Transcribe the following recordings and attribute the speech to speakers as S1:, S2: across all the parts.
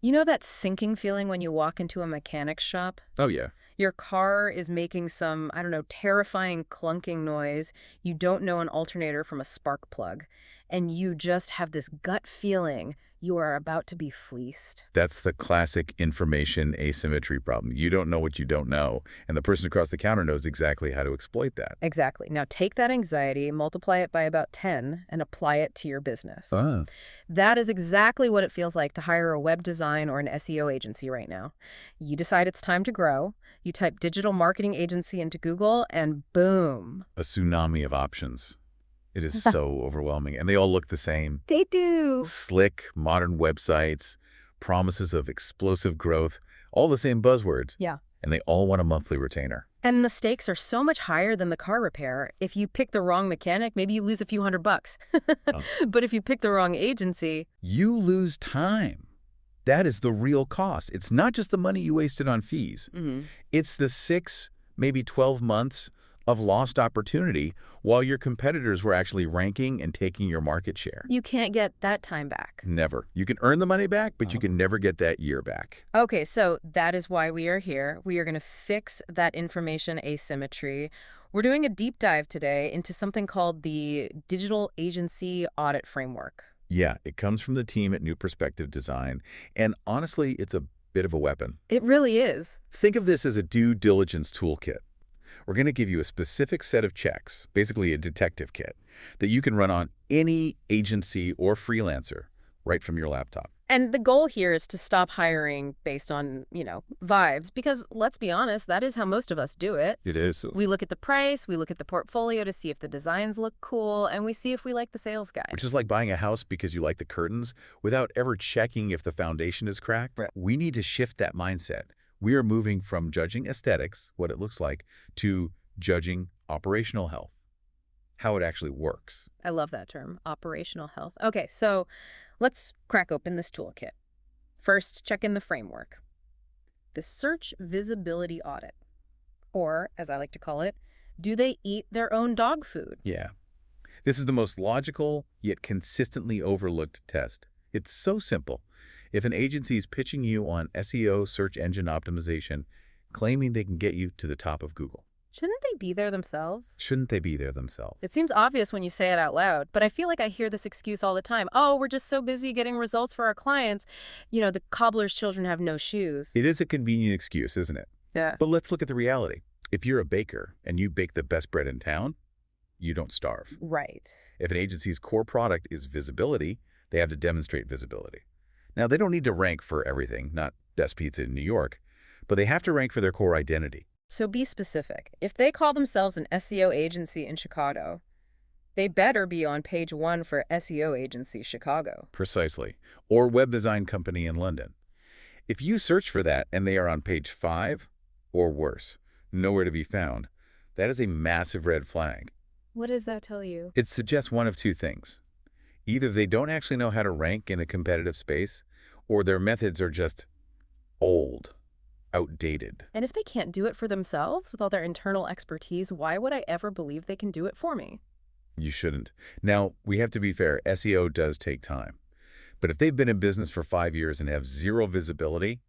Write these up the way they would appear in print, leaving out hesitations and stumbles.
S1: You know that sinking feeling when you walk into a mechanic's shop?
S2: Oh, yeah.
S1: Your car is making some, I don't know, terrifying clunking noise. You don't know an alternator from a spark plug. And you just have this gut feeling you are about to be fleeced.
S2: That's the classic information asymmetry problem. You don't know what you don't know, and the person across the counter knows exactly how to exploit that.
S1: Exactly. Now take that anxiety, multiply it by about 10, and apply it to your business.
S2: Ah.
S1: That is exactly what it feels like to hire a web design or an SEO agency right now. You decide it's time to grow, you type digital marketing agency into Google, and boom.
S2: A tsunami of options. It is so overwhelming, and they all look the same.
S1: They do.
S2: Slick, modern websites, promises of explosive growth, all the same buzzwords.
S1: Yeah.
S2: And they all want a monthly retainer.
S1: And the stakes are so much higher than the car repair. If you pick the wrong mechanic, maybe you lose a few $100.
S2: Oh.
S1: But if you pick the wrong agency,
S2: You lose time. That is the real cost. It's not just the money you wasted on fees. It's the 6, maybe 12 months of lost opportunity while your competitors were actually ranking and taking your market share.
S1: you can't get that time back.
S2: Never. You can earn the money back, but you can never get that year back.
S1: Okay, so that is why we are here. We are going to fix that information asymmetry. We're doing a deep dive today into something called the Digital Agency Audit Framework.
S2: Yeah, it comes from the team at New Perspective Design, and honestly, it's a bit of a weapon.
S1: It really is.
S2: Think of this as a due diligence toolkit. We're going to give you a specific set of checks, basically a detective kit, that you can run on any agency or freelancer right from your laptop.
S1: And the goal here is to stop hiring based on, vibes, because let's be honest, that is how most of us do it.
S2: It is.
S1: We look at the price, we look at the portfolio to see if the designs look cool, and we see if we like the sales guy.
S2: Which is like buying a house because you like the curtains without ever checking if the foundation is cracked.
S1: Right.
S2: We need to shift that mindset. We are moving from judging aesthetics, what it looks like, to judging operational health, how it actually works.
S1: I love that term, operational health. Okay, so let's crack open this toolkit. First, check in the framework. The Search Visibility Audit, or as I like to call it, do they eat their own dog food?
S2: Yeah. This is the most logical, yet consistently overlooked test. It's so simple. If an agency is pitching you on SEO, search engine optimization, claiming they can get you to the top of Google,
S1: Shouldn't they be there themselves?
S2: shouldn't they be there themselves?
S1: It seems obvious when you say it out loud, but I feel like I hear this excuse all the time. Oh, we're just so busy getting results for our clients. The cobbler's children have no shoes.
S2: It is a convenient excuse, isn't it?
S1: Yeah.
S2: But let's look at the reality. If you're a baker and you bake the best bread in town, you don't starve.
S1: Right.
S2: If an agency's core product is visibility, they have to demonstrate visibility. Now, they don't need to rank for everything, not best pizza in New York, but they have to rank for their core identity.
S1: So be specific. If they call themselves an SEO agency in Chicago, they better be on page 1 for SEO agency Chicago.
S2: Precisely. Or web design company in London. If you search for that and they are on page 5, or worse, nowhere to be found, that is a massive red flag.
S1: What does that tell you?
S2: It suggests one of two things. Either they don't actually know how to rank in a competitive space, or their methods are just old, outdated.
S1: And if they can't do it for themselves with all their internal expertise, why would I ever believe they can do it for me?
S2: You shouldn't. Now, we have to be fair. SEO does take time. But if they've been in business for 5 years and have zero visibility,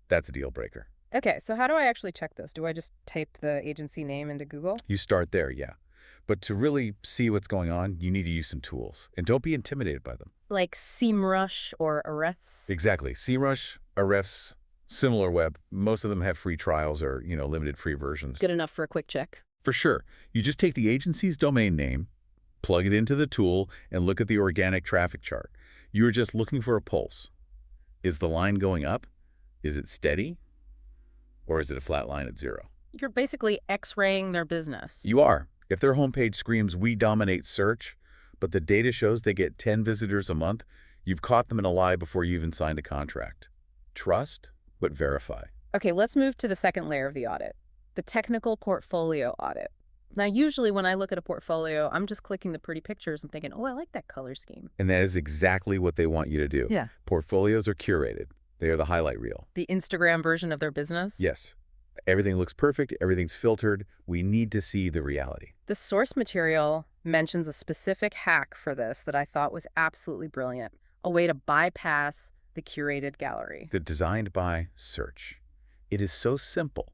S2: that's a deal breaker.
S1: Okay, so how do I actually check this? Do I just type the agency name into Google?
S2: You start there, yeah. But to really see what's going on, you need to use some tools. And don't be intimidated by them.
S1: Like SEMrush or Ahrefs?
S2: Exactly. SEMrush, Ahrefs, SimilarWeb, most of them have free trials or, limited free versions.
S1: Good enough for a quick check.
S2: For sure. You just take the agency's domain name, plug it into the tool, and look at the organic traffic chart. You're just looking for a pulse. Is the line going up? Is it steady? Or is it a flat line at 0?
S1: You're basically X-raying their business.
S2: You are. If their homepage screams, "We dominate search," but the data shows they get 10 visitors a month, you've caught them in a lie before you even signed a contract. Trust, but verify.
S1: Okay, let's move to the second layer of the audit, the technical portfolio audit. Now, usually when I look at a portfolio, I'm just clicking the pretty pictures and thinking, oh, I like that color scheme.
S2: And that is exactly what they want you to do.
S1: Yeah.
S2: Portfolios are curated. They are the highlight reel.
S1: The Instagram version of their business?
S2: Yes. Everything looks perfect. Everything's filtered. We need to see the reality.
S1: The source material mentions a specific hack for this that I thought was absolutely brilliant, a way to bypass the curated gallery.
S2: The designed by search. It is so simple,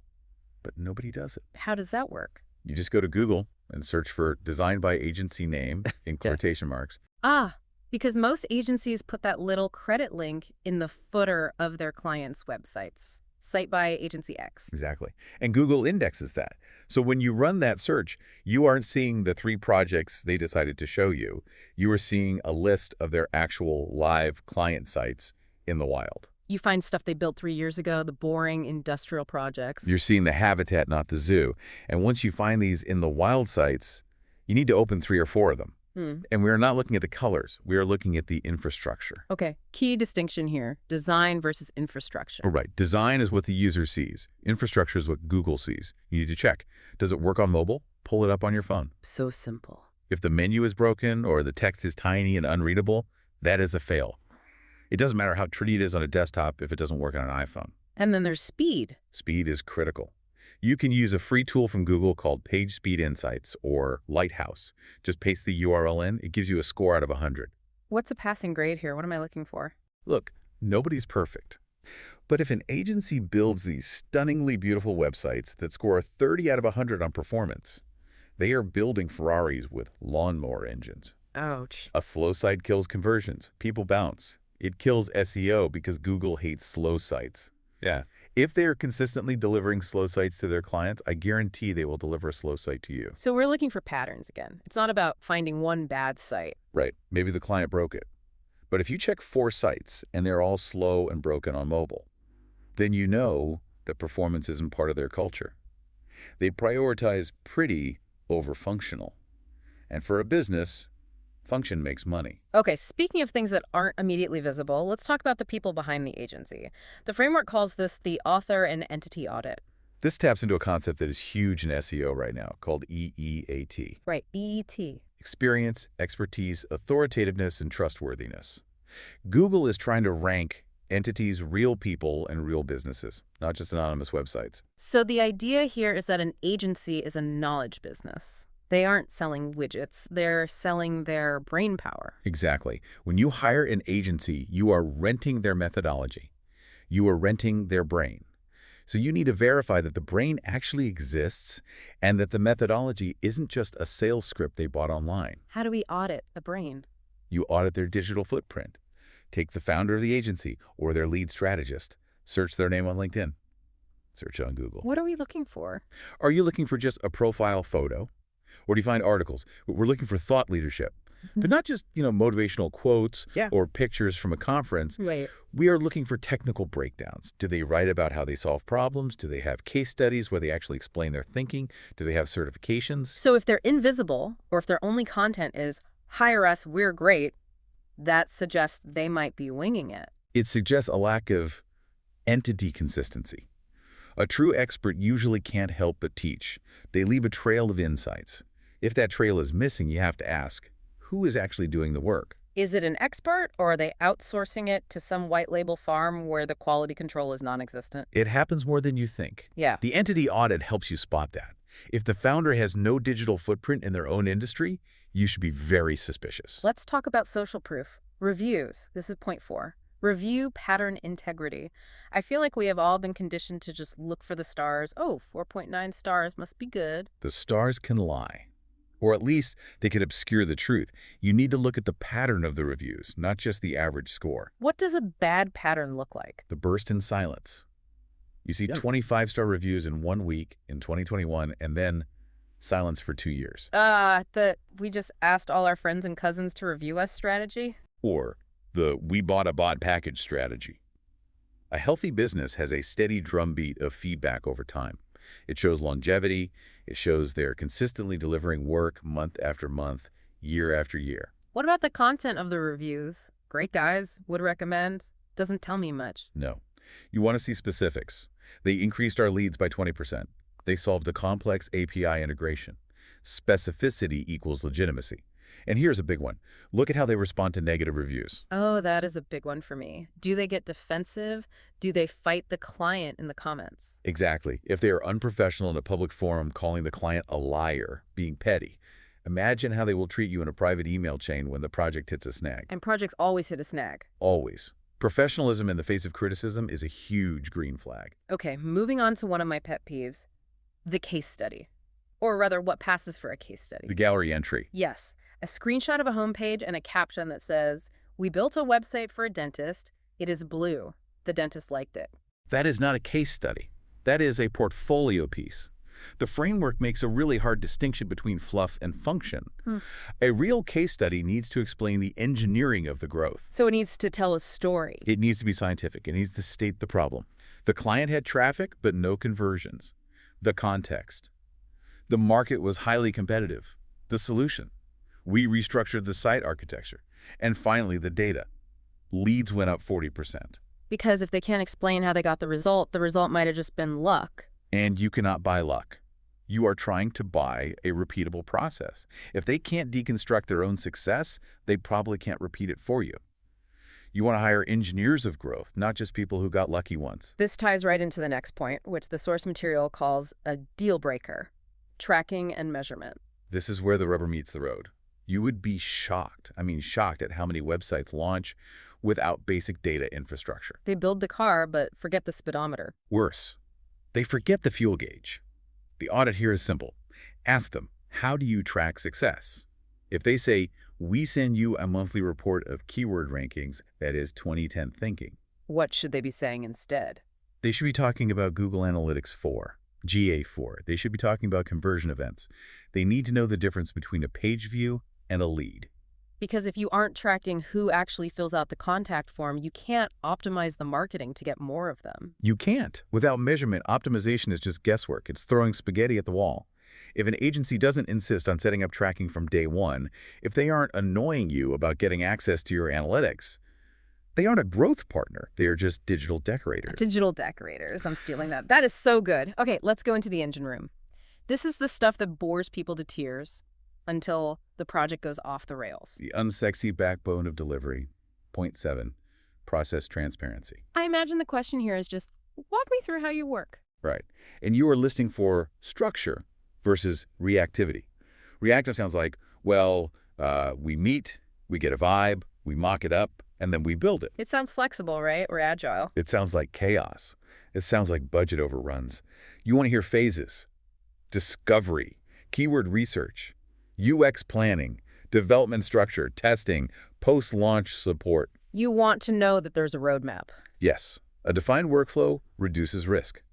S2: but nobody does it.
S1: How does that work?
S2: You just go to Google and search for designed by agency name in
S1: Yeah.
S2: quotation marks.
S1: Ah, because most agencies put that little credit link in the footer of their clients' websites. Site by agency X.
S2: Exactly. And Google indexes that. So when you run that search, you aren't seeing the 3 projects they decided to show you. You are seeing a list of their actual live client sites in the wild.
S1: You find stuff they built 3 years ago, the boring industrial projects.
S2: You're seeing the habitat, not the zoo. And once you find these in the wild sites, you need to open 3 or 4 of them. And we are not looking at the colors. We are looking at the infrastructure.
S1: Okay, key distinction here, design versus infrastructure.
S2: Right. Design is what the user sees. Infrastructure is what Google sees. You need to check. Does it work on mobile? Pull it up on your phone.
S1: So simple.
S2: If the menu is broken or the text is tiny and unreadable, that is a fail. It doesn't matter how pretty it is on a desktop if it doesn't work on an iPhone.
S1: And then there's speed.
S2: Speed is critical. You can use a free tool from Google called Page Speed Insights or Lighthouse. Just paste the URL in. It gives you a score out of 100.
S1: What's a passing grade here? What am I looking for?
S2: Look, nobody's perfect. But if an agency builds these stunningly beautiful websites that score a 30 out of 100 on performance, they are building Ferraris with lawnmower engines.
S1: Ouch.
S2: A slow site kills conversions. People bounce. It kills SEO because Google hates slow sites. Yeah. If they are consistently delivering slow sites to their clients, I guarantee they will deliver a slow site to you.
S1: So we're looking for patterns again. It's not about finding one bad site.
S2: Right. Maybe the client broke it. But if you check 4 sites and they're all slow and broken on mobile, then you know that performance isn't part of their culture. They prioritize pretty over functional. And for a business, function makes money.
S1: Okay, speaking of things that aren't immediately visible, let's talk about the people behind the agency. The framework calls this the author and entity audit.
S2: This taps into a concept that is huge in SEO right now, called EEAT.
S1: Right, EET.
S2: Experience, expertise, authoritativeness, and trustworthiness. Google is trying to rank entities, real people, and real businesses, not just anonymous websites.
S1: So the idea here is that an agency is a knowledge business. They aren't selling widgets, they're selling their brain power.
S2: Exactly. When you hire an agency, you are renting their methodology. You are renting their brain. So you need to verify that the brain actually exists and that the methodology isn't just a sales script they bought online.
S1: How do we audit a brain?
S2: You audit their digital footprint. Take the founder of the agency or their lead strategist. Search their name on LinkedIn. Search on Google.
S1: What are we looking for?
S2: Are you looking for just a profile photo? Or do you find articles? We're looking for thought leadership. But not just, motivational quotes or pictures from a conference.
S1: Right.
S2: We are looking for technical breakdowns. Do they write about how they solve problems? Do they have case studies where they actually explain their thinking? Do they have certifications?
S1: So if they're invisible, or if their only content is, hire us, we're great, that suggests they might be winging it.
S2: It suggests a lack of entity consistency. A true expert usually can't help but teach. They leave a trail of insights. If that trail is missing, you have to ask, who is actually doing the work?
S1: Is it an expert, or are they outsourcing it to some white label farm where the quality control is non-existent?
S2: It happens more than you think.
S1: Yeah.
S2: The entity audit helps you spot that. If the founder has no digital footprint in their own industry, you should be very suspicious.
S1: Let's talk about social proof. Reviews. This is point 4. Review pattern integrity. I feel like we have all been conditioned to just look for the stars. Oh, 4.9 stars must be good.
S2: The stars can lie. Or at least they can obscure the truth. You need to look at the pattern of the reviews, not just the average score.
S1: What does a bad pattern look like?
S2: The burst in silence. You see 25-star reviews in 1 week in 2021, and then silence for 2 years.
S1: We just asked all our friends and cousins to review us strategy?
S2: Or the we bought a bot package strategy. A healthy business has a steady drumbeat of feedback over time. It shows longevity. It shows they're consistently delivering work month after month, year after year.
S1: What about the content of the reviews? Great guys, would recommend. Doesn't tell me much.
S2: No. You want to see specifics. They increased our leads by 20%. They solved a complex API integration. Specificity equals legitimacy. And here's a big one. Look at how they respond to negative reviews.
S1: Oh, that is a big one for me. Do they get defensive? Do they fight the client in the comments?
S2: Exactly. If they are unprofessional in a public forum, calling the client a liar, being petty, imagine how they will treat you in a private email chain when the project hits a snag.
S1: And projects always hit a snag.
S2: Always. Professionalism in the face of criticism is a huge green flag.
S1: Okay, moving on to one of my pet peeves, the case study. Or rather, what passes for a case study.
S2: The gallery entry.
S1: Yes, a screenshot of a homepage and a caption that says, "We built a website for a dentist. It is blue. The dentist liked it."
S2: That is not a case study. That is a portfolio piece. The framework makes a really hard distinction between fluff and function. A real case study needs to explain the engineering of the growth.
S1: So it needs to tell a story.
S2: It needs to be scientific. It needs to state the problem. The client had traffic, but no conversions. The context. The market was highly competitive. The solution. We restructured the site architecture. And finally, the data. Leads went up 40%.
S1: Because if they can't explain how they got the result might have just been luck.
S2: And you cannot buy luck. You are trying to buy a repeatable process. If they can't deconstruct their own success, they probably can't repeat it for you. You want to hire engineers of growth, not just people who got lucky once.
S1: This ties right into the next point, which the source material calls a deal breaker: tracking and measurement.
S2: This is where the rubber meets the road. You would be shocked, shocked at how many websites launch without basic data infrastructure.
S1: They build the car, but forget the speedometer.
S2: Worse, they forget the fuel gauge. The audit here is simple. Ask them, how do you track success? If they say, we send you a monthly report of keyword rankings, that is 2010 thinking.
S1: What should they be saying instead?
S2: They should be talking about Google Analytics 4, GA4. They should be talking about conversion events. They need to know the difference between a page view and a lead.
S1: Because if you aren't tracking who actually fills out the contact form, you can't optimize the marketing to get more of them.
S2: You can't. Without measurement, optimization is just guesswork. It's throwing spaghetti at the wall. If an agency doesn't insist on setting up tracking from day one, if they aren't annoying you about getting access to your analytics, they aren't a growth partner. They are just digital decorators.
S1: Digital decorators. I'm stealing that. That is so good. Okay, let's go into the engine room. This is the stuff that bores people to tears until the project goes off the rails.
S2: The unsexy backbone of delivery. Point 7, process transparency.
S1: I imagine the question here is just, walk me through how you work.
S2: Right. And you are listing for structure versus reactivity. Reactive sounds like, well, we meet, we get a vibe, we mock it up, and then we build it.
S1: It sounds flexible, right? Or agile.
S2: It sounds like chaos. It sounds like budget overruns. You want to hear phases. Discovery, keyword research, UX planning, development structure, testing, post-launch support.
S1: You want to know that there's a roadmap.
S2: Yes, a defined workflow reduces risk.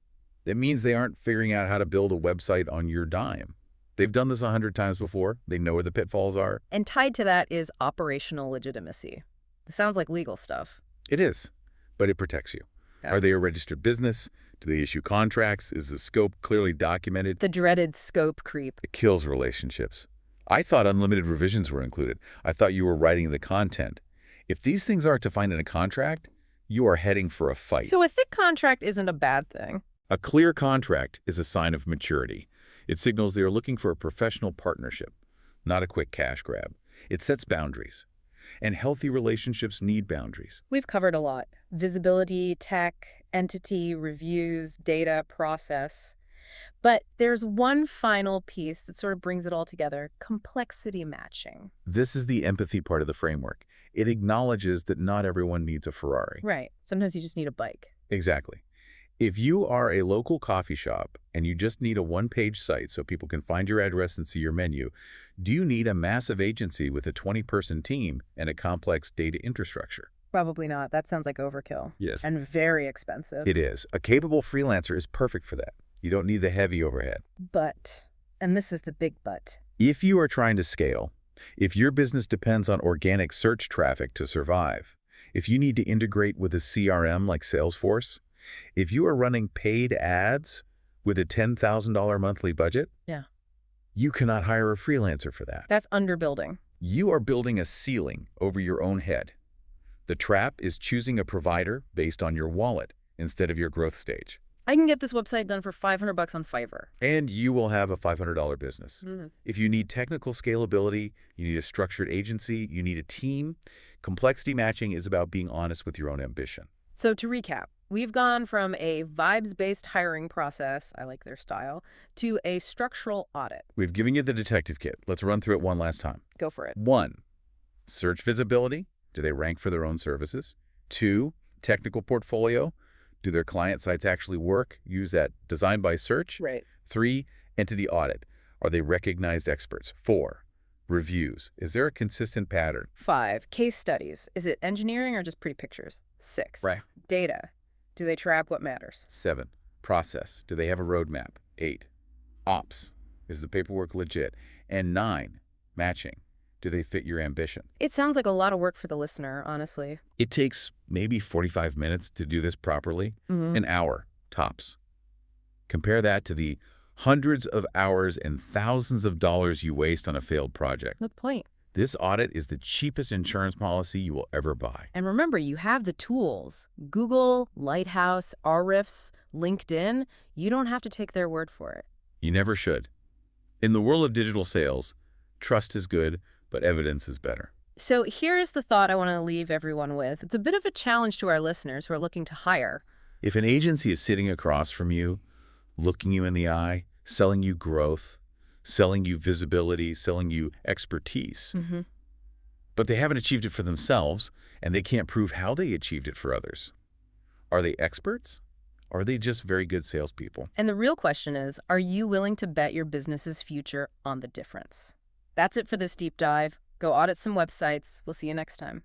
S2: It means they aren't figuring out how to build a website on your dime. They've done this 100 times before. They know where the pitfalls are.
S1: And tied to that is operational legitimacy. It sounds like legal stuff.
S2: It is, but it protects you.
S1: Yeah.
S2: Are they a registered business? Do they issue contracts? Is the scope clearly documented?
S1: The dreaded scope creep.
S2: It kills relationships. I thought unlimited revisions were included. I thought you were writing the content. If these things aren't defined in a contract, you are heading for a fight.
S1: So a thick contract isn't a bad thing.
S2: A clear contract is a sign of maturity. It signals they are looking for a professional partnership, not a quick cash grab. It sets boundaries. And healthy relationships need boundaries.
S1: We've covered a lot. Visibility, tech, entity, reviews, data, process. But there's one final piece that sort of brings it all together: complexity matching.
S2: This is the empathy part of the framework. It acknowledges that not everyone needs a Ferrari.
S1: Right. Sometimes you just need a bike.
S2: Exactly. If you are a local coffee shop and you just need a one-page site so people can find your address and see your menu, do you need a massive agency with a 20-person team and a complex data infrastructure?
S1: Probably not. That sounds like overkill.
S2: Yes.
S1: And very expensive.
S2: It is. A capable freelancer is perfect for that. You don't need the heavy overhead.
S1: But, and this is the big but,
S2: if you are trying to scale, if your business depends on organic search traffic to survive, if you need to integrate with a CRM like Salesforce, if you are running paid ads with a $10,000 monthly budget, you cannot hire a freelancer for that.
S1: That's underbuilding.
S2: You are building a ceiling over your own head. The trap is choosing a provider based on your wallet instead of your growth stage.
S1: I can get this website done for $500 on Fiverr.
S2: And you will have a $500 business.
S1: Mm-hmm.
S2: If you need technical scalability, you need a structured agency, you need a team, complexity matching is about being honest with your own ambition.
S1: So to recap, we've gone from a vibes-based hiring process, I like their style, to a structural audit.
S2: We've given you the detective kit. Let's run through it one last time.
S1: Go for it.
S2: 1, search visibility. Do they rank for their own services? 2, Technical portfolio. Do their client sites actually work? Use that design by search.
S1: Right.
S2: 3, entity audit. Are they recognized experts? 4, reviews. Is there a consistent pattern?
S1: 5, case studies. Is it engineering or just pretty pictures? 6,
S2: Right.
S1: data. Do they track what matters?
S2: 7, process. Do they have a roadmap? 8, ops. Is the paperwork legit? And 9, matching. Do they fit your ambition?
S1: It sounds like a lot of work for the listener, honestly.
S2: It takes maybe 45 minutes to do this properly. An hour, tops. Compare that to the hundreds of hours and thousands of dollars you waste on a failed project.
S1: Good point.
S2: This audit is the cheapest insurance policy you will ever buy.
S1: And remember, you have the tools. Google, Lighthouse, Ahrefs, LinkedIn. You don't have to take their word for it.
S2: You never should. In the world of digital sales, trust is good, but evidence is better.
S1: So here's the thought I want to leave everyone with. It's a bit of a challenge to our listeners who are looking to hire.
S2: If an agency is sitting across from you, looking you in the eye, selling you growth, selling you visibility, selling you expertise, but they haven't achieved it for themselves, and they can't prove how they achieved it for others, are they experts? Or are they just very good salespeople?
S1: And the real question is, are you willing to bet your business's future on the difference? That's it for this deep dive. Go audit some websites. We'll see you next time.